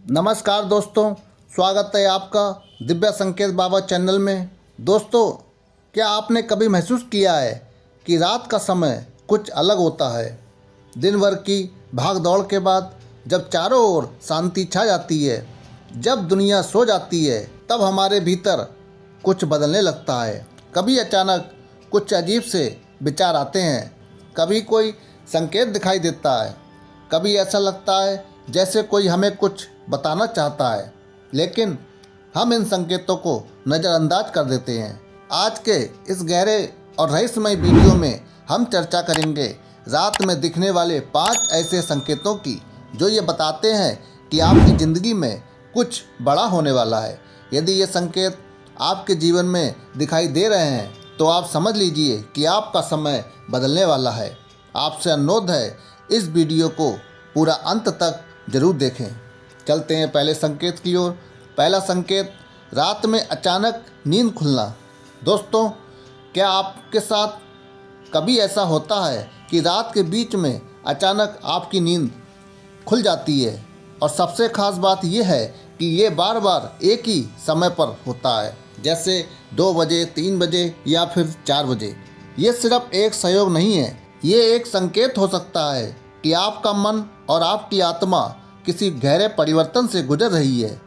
नमस्कार दोस्तों, स्वागत है आपका दिव्य संकेत बाबा चैनल में। दोस्तों, क्या आपने कभी महसूस किया है कि रात का समय कुछ अलग होता है। दिन भर की भाग दौड़ के बाद जब चारों ओर शांति छा जाती है, जब दुनिया सो जाती है, तब हमारे भीतर कुछ बदलने लगता है। कभी अचानक कुछ अजीब से विचार आते हैं, कभी कोई संकेत दिखाई देता है, कभी ऐसा लगता है जैसे कोई हमें कुछ बताना चाहता है, लेकिन हम इन संकेतों को नज़रअंदाज कर देते हैं। आज के इस गहरे और रहस्यमय वीडियो में हम चर्चा करेंगे रात में दिखने वाले 5 ऐसे संकेतों की, जो ये बताते हैं कि आपकी ज़िंदगी में कुछ बड़ा होने वाला है। यदि ये संकेत आपके जीवन में दिखाई दे रहे हैं तो आप समझ लीजिए कि आपका समय बदलने वाला है। आपसे अनुरोध है, इस वीडियो को पूरा अंत तक जरूर देखें। चलते हैं पहले संकेत की ओर। पहला संकेत, रात में अचानक नींद खुलना। दोस्तों, क्या आपके साथ कभी ऐसा होता है कि रात के बीच में अचानक आपकी नींद खुल जाती है? और सबसे ख़ास बात यह है कि ये बार बार एक ही समय पर होता है, जैसे 2 बजे, 3 बजे या फिर 4 बजे। ये सिर्फ एक संयोग नहीं है, ये एक संकेत हो सकता है कि आपका मन और आपकी आत्मा किसी गहरे परिवर्तन से गुजर रही है।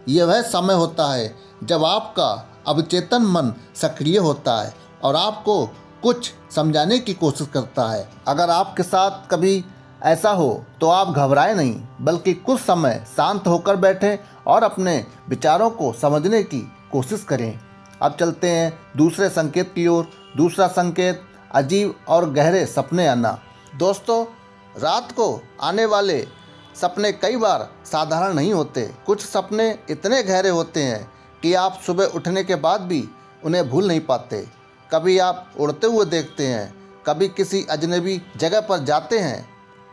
यह वह समय होता है जब आपका अवचेतन मन सक्रिय होता है और आपको कुछ समझाने की कोशिश करता है। अगर आपके साथ कभी ऐसा हो तो आप घबराएं नहीं, बल्कि कुछ समय शांत होकर बैठें और अपने विचारों को समझने की कोशिश करें। अब चलते हैं दूसरे संकेत की ओर। दूसरा संकेत, अजीब और गहरे सपने आना। दोस्तों, रात को आने वाले सपने कई बार साधारण नहीं होते। कुछ सपने इतने गहरे होते हैं कि आप सुबह उठने के बाद भी उन्हें भूल नहीं पाते। कभी आप उड़ते हुए देखते हैं, कभी किसी अजनबी जगह पर जाते हैं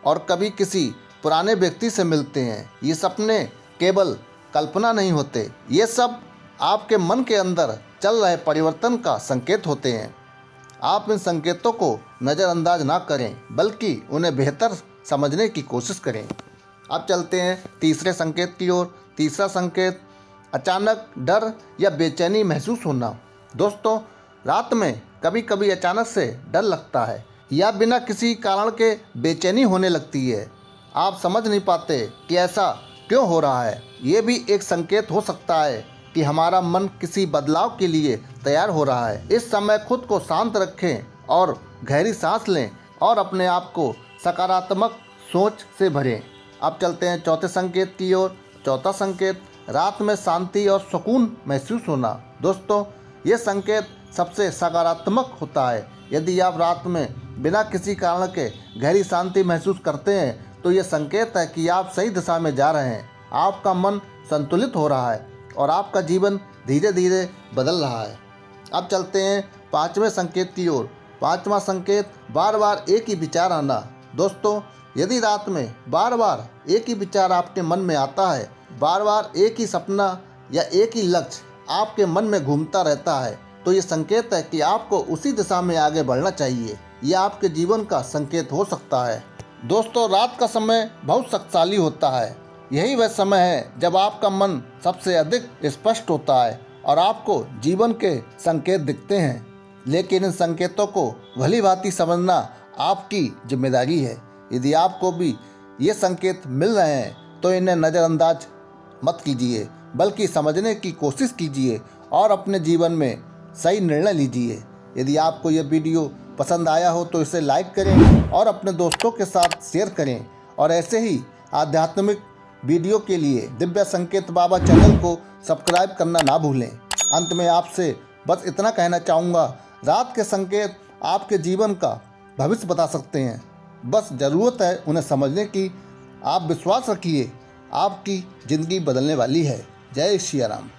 और कभी किसी पुराने व्यक्ति से मिलते हैं। ये सपने केवल कल्पना नहीं होते, ये सब आपके मन के अंदर चल रहे परिवर्तन का संकेत होते हैं। आप इन संकेतों को नज़रअंदाज ना करें, बल्कि उन्हें बेहतर समझने की कोशिश करें। अब चलते हैं तीसरे संकेत की ओर। तीसरा संकेत, अचानक डर या बेचैनी महसूस होना। दोस्तों, रात में कभी कभी अचानक से डर लगता है या बिना किसी कारण के बेचैनी होने लगती है। आप समझ नहीं पाते कि ऐसा क्यों हो रहा है। ये भी एक संकेत हो सकता है कि हमारा मन किसी बदलाव के लिए तैयार हो रहा है। इस समय खुद को शांत रखें और गहरी सांस लें और अपने आप को सकारात्मक सोच से भरें। अब चलते हैं चौथे संकेत की ओर। चौथा संकेत, रात में शांति और सुकून महसूस होना। दोस्तों, ये संकेत सबसे सकारात्मक होता है। यदि आप रात में बिना किसी कारण के गहरी शांति महसूस करते हैं तो ये संकेत है कि आप सही दिशा में जा रहे हैं। आपका मन संतुलित हो रहा है और आपका जीवन धीरे धीरे बदल रहा है। अब चलते हैं पांचवें संकेत की ओर। पांचवा संकेत, बार बार एक ही विचार आना। दोस्तों, यदि रात में बार बार एक ही विचार आपके मन में आता है, बार बार एक ही सपना या एक ही लक्ष्य आपके मन में घूमता रहता है, तो ये संकेत है कि आपको उसी दिशा में आगे बढ़ना चाहिए। यह आपके जीवन का संकेत हो सकता है। दोस्तों, रात का समय बहुत शक्तिशाली होता है। यही वह समय है जब आपका मन सबसे अधिक स्पष्ट होता है और आपको जीवन के संकेत दिखते हैं। लेकिन इन संकेतों को भली भांति समझना आपकी जिम्मेदारी है। यदि आपको भी ये संकेत मिल रहे हैं तो इन्हें नज़रअंदाज मत कीजिए, बल्कि समझने की कोशिश कीजिए और अपने जीवन में सही निर्णय लीजिए। यदि आपको यह वीडियो पसंद आया हो तो इसे लाइक करें और अपने दोस्तों के साथ शेयर करें। और ऐसे ही आध्यात्मिक वीडियो के लिए दिव्य संकेत बाबा चैनल को सब्सक्राइब करना ना भूलें। अंत में आपसे बस इतना कहना चाहूँगा, रात के संकेत आपके जीवन का भविष्य बता सकते हैं। बस ज़रूरत है उन्हें समझने की। आप विश्वास रखिए, आपकी ज़िंदगी बदलने वाली है। जय श्री राम।